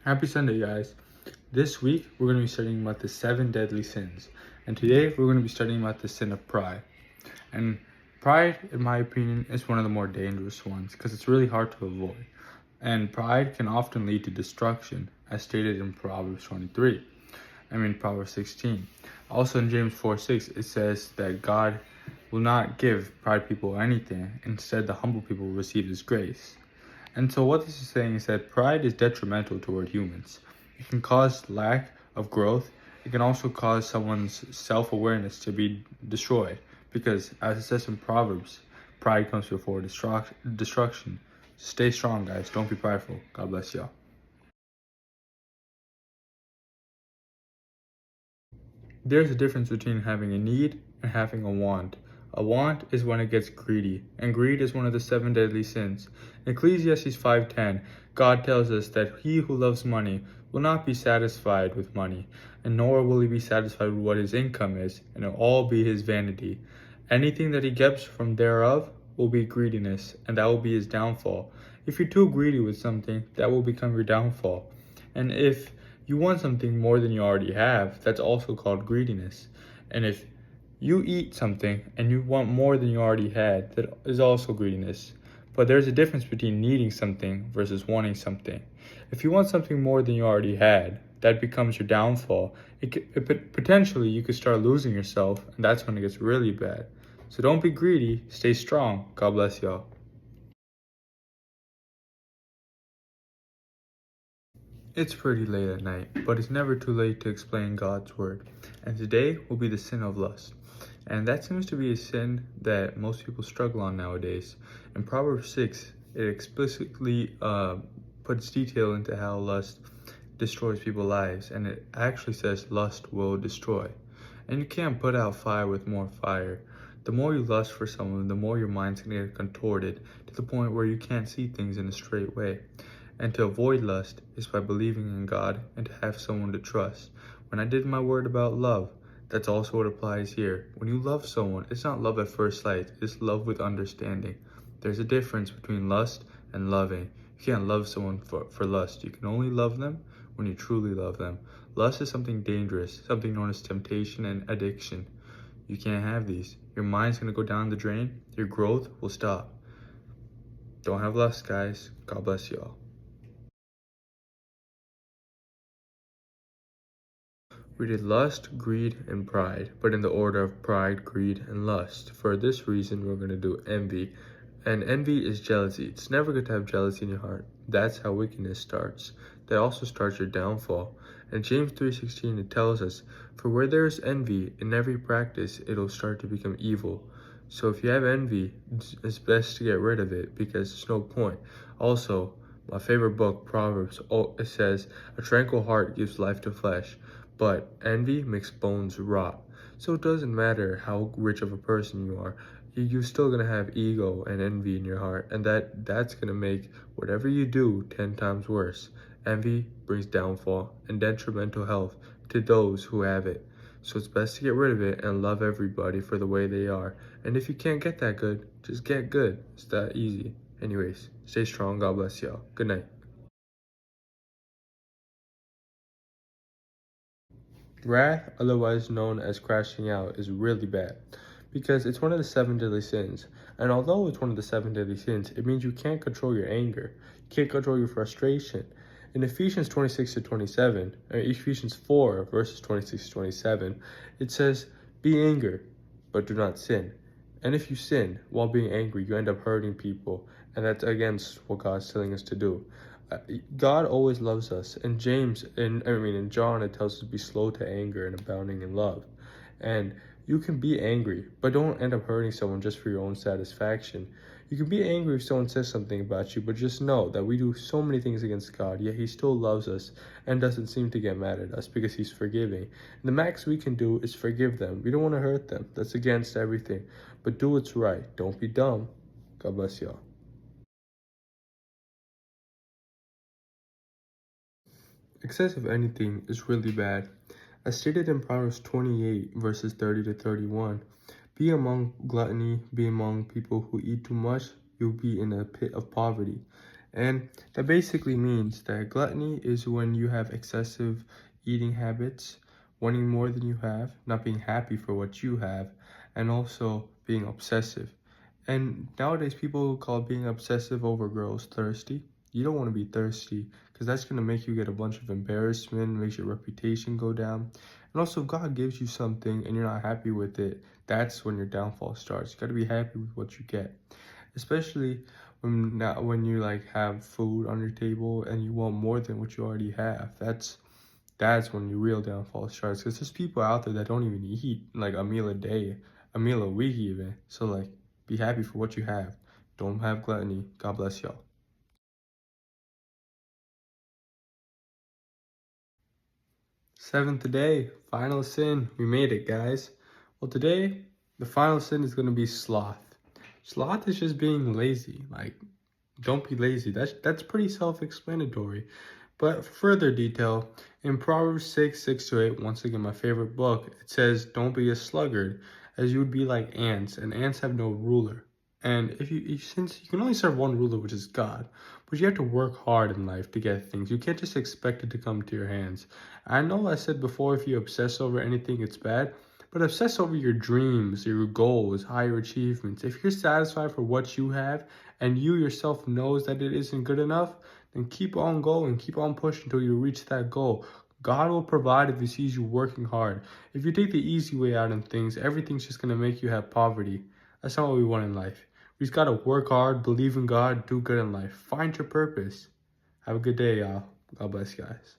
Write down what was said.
Happy Sunday, guys. This week, we're going to be studying about the 7 deadly sins. And today, we're going to be studying about the sin of pride. And pride, in my opinion, is one of the more dangerous ones because it's really hard to avoid. And pride can often lead to destruction, as stated in Proverbs 16. Also in James 4:6, it says that God will not give pride people anything. Instead, the humble people will receive his grace. And so what this is saying is that pride is detrimental toward humans. It can cause lack of growth. It can also cause someone's self-awareness to be destroyed. Because as it says in Proverbs, pride comes before destruction. Stay strong, guys. Don't be prideful. God bless y'all. There's a difference between having a need and having a want. A want is when it gets greedy, and greed is one of the 7 deadly sins. In Ecclesiastes 5:10, God tells us that he who loves money will not be satisfied with money, and nor will he be satisfied with what his income is, and it will all be his vanity. Anything that he gets from thereof will be greediness, and that will be his downfall. If you're too greedy with something, that will become your downfall. And if you want something more than you already have, that's also called greediness. And if you eat something and you want more than you already had, that is also greediness. But there's a difference between needing something versus wanting something. If you want something more than you already had, that becomes your downfall. Potentially, you could start losing yourself, and that's when it gets really bad. So don't be greedy, stay strong. God bless y'all. It's pretty late at night, but it's never too late to explain God's word. And today will be the sin of lust. And that seems to be a sin that most people struggle on nowadays. In Proverbs 6, it explicitly puts detail into how lust destroys people's lives. And it actually says lust will destroy. And you can't put out fire with more fire. The more you lust for someone, the more your mind's gonna get contorted to the point where you can't see things in a straight way. And to avoid lust is by believing in God and to have someone to trust. When I did my word about love, that's also what applies here. When you love someone, it's not love at first sight, it's love with understanding. There's a difference between lust and loving. You can't love someone for lust. You can only love them when you truly love them. Lust is something dangerous, something known as temptation and addiction. You can't have these. Your mind's gonna go down the drain, your growth will stop. Don't have lust, guys. God bless y'all. We did lust, greed, and pride, but in the order of pride, greed, and lust. For this reason, we're going to do envy. And envy is jealousy. It's never good to have jealousy in your heart. That's how wickedness starts. That also starts your downfall. In James 3:16, it tells us, for where there is envy, in every practice, it'll start to become evil. So if you have envy, it's best to get rid of it because there's no point. Also, my favorite book, Proverbs, it says, a tranquil heart gives life to flesh, but envy makes bones rot. So it doesn't matter how rich of a person you are, you're still gonna have ego and envy in your heart, and that's gonna make whatever you do 10 times worse. Envy brings downfall and detrimental health to those who have it. So it's best to get rid of it and love everybody for the way they are. And if you can't get that good, just get good. It's that easy. Anyways, stay strong. God bless y'all. Good night. Wrath, otherwise known as crashing out, is really bad because it's one of the 7 deadly sins. And although it's one of the 7 deadly sins, it means you can't control your anger. You can't control your frustration. In Ephesians 26-27, or Ephesians 4, verses 26-27, it says, be angry, but do not sin. And if you sin while being angry, you end up hurting people. And that's against what God's telling us to do. God always loves us. In in John, it tells us to be slow to anger and abounding in love. And you can be angry, but don't end up hurting someone just for your own satisfaction. You can be angry if someone says something about you, but just know that we do so many things against God, yet he still loves us and doesn't seem to get mad at us because he's forgiving. And the max we can do is forgive them. We don't want to hurt them. That's against everything. But do what's right. Don't be dumb. God bless y'all. Excess of anything is really bad. As stated in Proverbs 28, verses 30-31, be among gluttony, be among people who eat too much, you'll be in a pit of poverty. And that basically means that gluttony is when you have excessive eating habits, wanting more than you have, not being happy for what you have, and also being obsessive. And nowadays, people call being obsessive over girls thirsty. You don't want to be thirsty because that's going to make you get a bunch of embarrassment, makes your reputation go down. And also, if God gives you something and you're not happy with it, that's when your downfall starts. You got to be happy with what you get, especially when you like have food on your table and you want more than what you already have. That's when your real downfall starts. Because there's people out there that don't even eat like a meal a day, a meal a week even. So like, be happy for what you have. Don't have gluttony. God bless y'all. Seventh day, final sin. We made it, guys. Well, today, the final sin is going to be sloth. Sloth is just being lazy. Like, don't be lazy. That's pretty self-explanatory. But for further detail, in Proverbs 6, 6 to 8, once again, my favorite book, it says, don't be a sluggard, as you would be like ants, and ants have no ruler. And since you can only serve one ruler, which is God, but you have to work hard in life to get things. You can't just expect it to come to your hands. I know I said before, if you obsess over anything, it's bad, but obsess over your dreams, your goals, higher achievements. If you're satisfied for what you have, and you yourself knows that it isn't good enough, then keep on going, keep on pushing until you reach that goal. God will provide if he sees you working hard. If you take the easy way out in things, everything's just going to make you have poverty. That's not what we want in life. We just got to work hard, believe in God, do good in life. Find your purpose. Have a good day, y'all. God bless you guys.